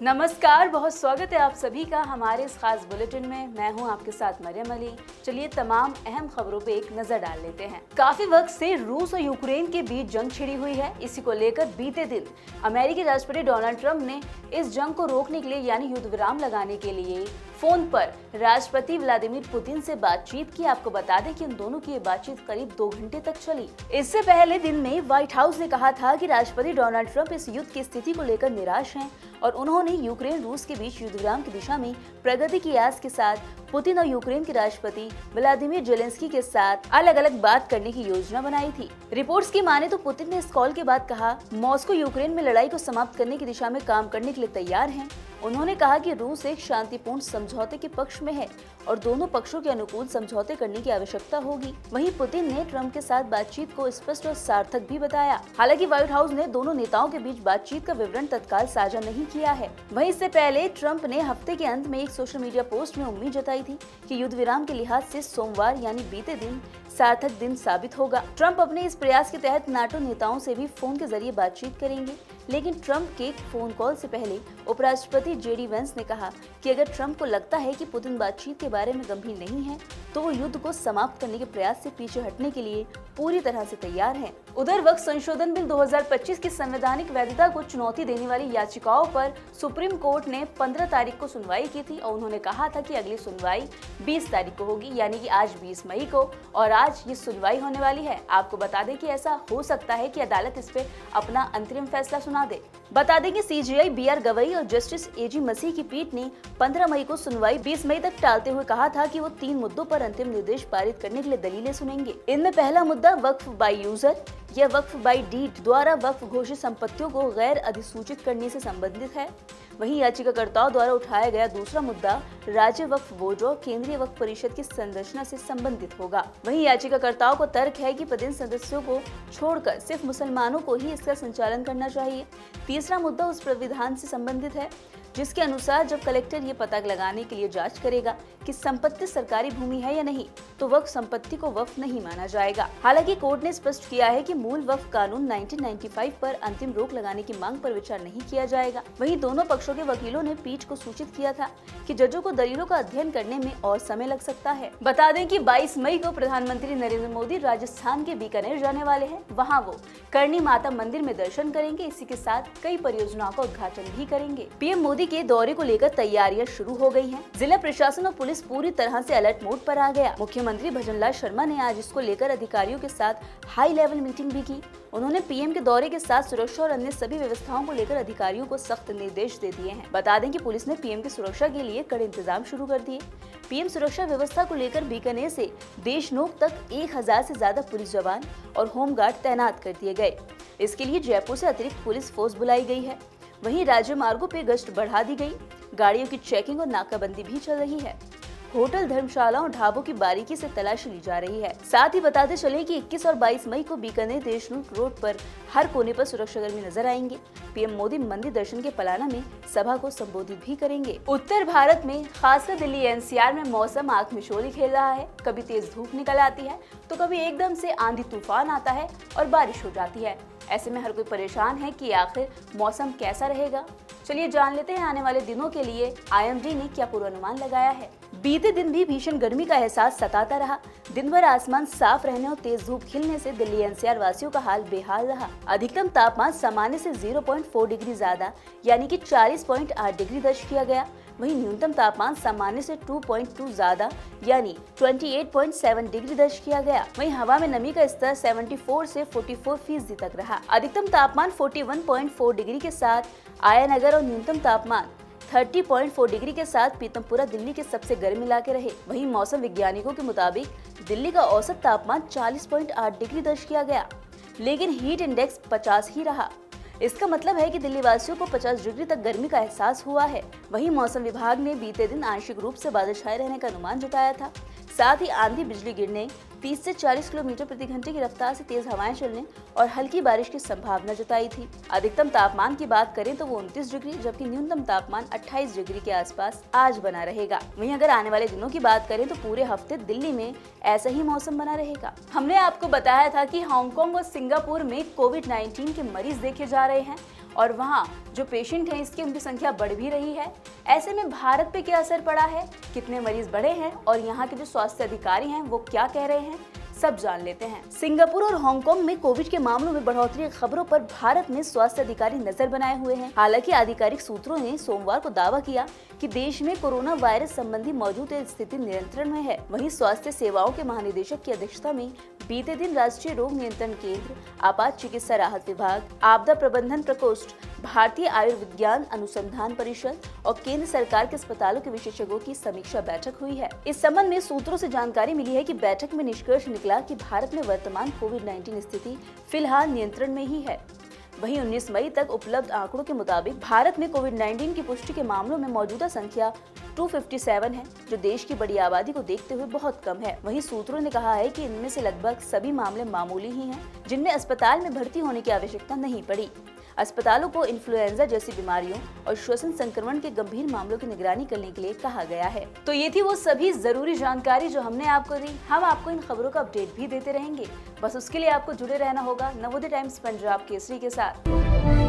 नमस्कार, बहुत स्वागत है आप सभी का हमारे इस खास बुलेटिन में। मैं हूं आपके साथ मरियम अली। चलिए तमाम अहम खबरों पे एक नजर डाल लेते हैं। काफी वक्त से रूस और यूक्रेन के बीच जंग छिड़ी हुई है। इसी को लेकर बीते दिन अमेरिकी राष्ट्रपति डोनाल्ड ट्रंप ने इस जंग को रोकने के लिए यानी युद्ध विराम लगाने के लिए फोन पर राष्ट्रपति व्लादिमीर पुतिन से बातचीत की। आपको बता दें कि उन दोनों की ये बातचीत करीब 2 घंटे तक चली। इससे पहले दिन में व्हाइट हाउस ने कहा था कि राष्ट्रपति डोनाल्ड ट्रंप इस युद्ध की स्थिति को लेकर निराश हैं और उन्होंने यूक्रेन रूस के बीच युद्ध विराम की दिशा में प्रगति की आस के साथ पुतिन और यूक्रेन के राष्ट्रपति व्लादिमीर जेलेंस्की के साथ अलग अलग बात करने की योजना बनाई थी। रिपोर्ट्स की माने तो पुतिन ने इस कॉल के बाद कहा, मॉस्को यूक्रेन में लड़ाई को समाप्त करने की दिशा में काम करने के लिए तैयार है। उन्होंने कहा कि रूस एक शांतिपूर्ण समझौते के पक्ष में है और दोनों पक्षों के अनुकूल समझौते करने की आवश्यकता होगी। वहीं पुतिन ने ट्रंप के साथ बातचीत को स्पष्ट और सार्थक भी बताया। हालांकि व्हाइट हाउस ने दोनों नेताओं के बीच बातचीत का विवरण तत्काल साझा नहीं किया है। वहीं इससे पहले ट्रंप ने हफ्ते के अंत में एक सोशल मीडिया पोस्ट में उम्मीद जताई थी कि युद्ध विराम के लिहाज से सोमवार यानी बीते दिन सार्थक दिन साबित होगा। ट्रंप अपने इस प्रयास के तहत नाटो नेताओं से भी फोन के जरिए बातचीत करेंगे। लेकिन ट्रंप के फोन कॉल से पहले उपराष्ट्रपति जेडी वेंस ने कहा कि अगर ट्रंप को लगता है कि पुतिन बातचीत के बारे में गंभीर नहीं है तो वो युद्ध को समाप्त करने के प्रयास से पीछे हटने के लिए पूरी तरह से तैयार हैं। उधर वक्त संशोधन बिल 2025 की संवैधानिक वैधता को चुनौती देने वाली याचिकाओं पर सुप्रीम कोर्ट ने 15 तारीख को सुनवाई की थी और उन्होंने कहा था कि अगली सुनवाई 20 तारीख को होगी, यानी कि आज 20 मई को, और आज ये सुनवाई होने वाली है। आपको बता दें कि ऐसा हो सकता है कि अदालत इस पे अपना अंतरिम फैसला सुना दे। बता दें कि सीजेआई बीआर गवई और जस्टिस एजी मसीह की पीठ ने 15 मई को सुनवाई 20 मई तक टालते हुए कहा था कि वो 3 मुद्दों पर अंतिम निर्देश पारित करने के लिए दलीलें सुनेंगे। इनमें पहला मुद्दा वक्फ बाय यूजर या वक्फ बाय डीड द्वारा वक्फ घोषित संपत्तियों को गैर अधिसूचित करने से संबंधित है। वहीं याचिकाकर्ताओं द्वारा उठाया गया दूसरा मुद्दा राज्य वक्फ बोर्ड और केंद्रीय वक्फ परिषद की संरचना से संबंधित होगा। वहीं याचिकाकर्ताओं को तर्क है कि पदेन सदस्यों को छोड़कर सिर्फ मुसलमानों को ही इसका संचालन करना चाहिए। तीसरा मुद्दा उस प्राविधान से संबंधित है जिसके अनुसार जब कलेक्टर ये पता लगाने के लिए जांच करेगा कि संपत्ति सरकारी भूमि है या नहीं तो वक्फ संपत्ति को वक्फ नहीं माना जाएगा। हालांकि कोर्ट ने स्पष्ट किया है कि मूल वक्फ कानून 1995 पर अंतिम रोक लगाने की मांग पर विचार नहीं किया जाएगा। वहीं दोनों पक्षों के वकीलों ने पीठ को सूचित किया था कि जजों को दलीलों का अध्ययन करने में और समय लग सकता है। बता दें कि 22 मई को प्रधानमंत्री नरेंद्र मोदी राजस्थान के बीकानेर जाने वाले हैं। वहाँ वो करणी माता मंदिर में दर्शन करेंगे। इसी के साथ कई परियोजनाओं का उद्घाटन भी करेंगे। पीएम मोदी के दौरे को लेकर तैयारियां शुरू हो गई हैं। जिला प्रशासन और पुलिस पूरी तरह से अलर्ट मोड पर आ गया। मुख्यमंत्री भजनलाल शर्मा ने आज इसको लेकर अधिकारियों के साथ हाई लेवल मीटिंग भी की। उन्होंने पीएम के दौरे के साथ सुरक्षा और अन्य सभी व्यवस्थाओं को लेकर अधिकारियों को सख्त निर्देश दे दिए हैं। बता दें कि पुलिस ने पीएम की सुरक्षा के लिए कड़े इंतजाम शुरू कर दिए। पीएम सुरक्षा व्यवस्था को लेकर बीकानेर से देशनोक तक 1000 से ज्यादा पुलिस जवान और होमगार्ड तैनात कर दिए गए। इसके लिए जयपुर से अतिरिक्त पुलिस फोर्स बुलाई गई है। वहीं राज्य मार्गों पे गश्त बढ़ा दी गई। गाड़ियों की चेकिंग और नाकाबंदी भी चल रही है। होटल, धर्मशालाओं और ढाबों की बारीकी से तलाशी ली जा रही है। साथ ही बताते चले कि 21 और 22 मई को बीकानेर देशनोक रोड पर हर कोने पर सुरक्षाकर्मी नजर आएंगे। पीएम मोदी मंदिर दर्शन के पलाना में सभा को संबोधित भी करेंगे। उत्तर भारत में खासकर दिल्ली एनसीआर में मौसम आंख मिचोली खेल रहा है। कभी तेज धूप निकल आती है तो कभी एकदम से आंधी तूफान आता है और बारिश हो जाती है। ऐसे में हर कोई परेशान है कि आखिर मौसम कैसा रहेगा। चलिए जान लेते हैं आने वाले दिनों के लिए आईएमडी ने क्या पूर्वानुमान लगाया है। बीते दिन भी भीषण गर्मी का एहसास सताता रहा। दिन भर आसमान साफ रहने और तेज धूप खिलने से दिल्ली एनसीआर वासियों का हाल बेहाल रहा। अधिकतम तापमान सामान्य से 0.4 डिग्री ज्यादा यानी कि 40.8 डिग्री दर्ज किया गया। वहीं न्यूनतम तापमान सामान्य से 2.2 ज्यादा यानी 28.7 डिग्री दर्ज किया गया। वहीं हवा में नमी का स्तर 74 से 44% तक रहा। अधिकतम तापमान 41.4 डिग्री के साथ आया नगर और न्यूनतम तापमान 30.4 डिग्री के साथ पीतमपुरा दिल्ली के सबसे गर्म इलाके रहे। वहीं मौसम वैज्ञानिकों के मुताबिक दिल्ली का औसत तापमान 40.8 डिग्री दर्ज किया गया, लेकिन हीट इंडेक्स 50 ही रहा। इसका मतलब है कि दिल्ली वासियों को 50 डिग्री तक गर्मी का एहसास हुआ है। वहीं मौसम विभाग ने बीते दिन आंशिक रूप से बादल छाए रहने का अनुमान जताया था। साथ ही आंधी, बिजली गिरने, 30 से 40 किलोमीटर प्रति घंटे की रफ्तार से तेज हवाएं चलने और हल्की बारिश की संभावना जताई थी। अधिकतम तापमान की बात करें तो वो 29 डिग्री जबकि न्यूनतम तापमान 28 डिग्री के आसपास आज बना रहेगा। वहीं अगर आने वाले दिनों की बात करें तो पूरे हफ्ते दिल्ली में ऐसा ही मौसम बना रहेगा। हमने आपको बताया था कि हांगकांग और सिंगापुर में कोविड-19 के मरीज देखे जा रहे हैं और वहाँ जो पेशेंट हैं इसकी उनकी संख्या बढ़ भी रही है। ऐसे में भारत पे क्या असर पड़ा है, कितने मरीज बढ़े हैं और यहाँ के जो स्वास्थ्य अधिकारी हैं वो क्या कह रहे हैं, सब जान लेते हैं। सिंगापुर और हांगकांग में कोविड के मामलों में बढ़ोतरी की खबरों पर भारत में स्वास्थ्य अधिकारी नजर बनाए हुए हैं। हालांकि आधिकारिक सूत्रों ने सोमवार को दावा किया कि देश में कोरोना वायरस संबंधी मौजूद स्थिति नियंत्रण में है। वहीं स्वास्थ्य सेवाओं के महानिदेशक की अध्यक्षता में बीते दिन राष्ट्रीय रोग नियंत्रण केंद्र, आपात चिकित्सा राहत विभाग, आपदा प्रबंधन प्रकोष्ठ, भारतीय आयुर्विज्ञान अनुसंधान परिषद और केंद्र सरकार के अस्पतालों के विशेषज्ञों की समीक्षा बैठक हुई है। इस संबंध में सूत्रों से जानकारी मिली है कि बैठक में निष्कर्ष निकला कि भारत में वर्तमान कोविड-19 स्थिति फिलहाल नियंत्रण में ही है। वहीं 19 मई तक उपलब्ध आंकड़ों के मुताबिक भारत में कोविड-19 की पुष्टि के मामलों में मौजूदा संख्या 257 है, जो देश की बड़ी आबादी को देखते हुए बहुत कम है। वहीं सूत्रों ने कहा है कि इनमें से लगभग सभी मामले मामूली ही हैं, जिनमें अस्पताल में भर्ती होने की आवश्यकता नहीं पड़ी। अस्पतालों को इन्फ्लुएंजा जैसी बीमारियों और श्वसन संक्रमण के गंभीर मामलों की निगरानी करने के लिए कहा गया है। तो ये थी वो सभी जरूरी जानकारी जो हमने आपको दी। हम आपको इन खबरों का अपडेट भी देते रहेंगे, बस उसके लिए आपको जुड़े रहना होगा नवोदय टाइम्स पंजाब केसरी के साथ।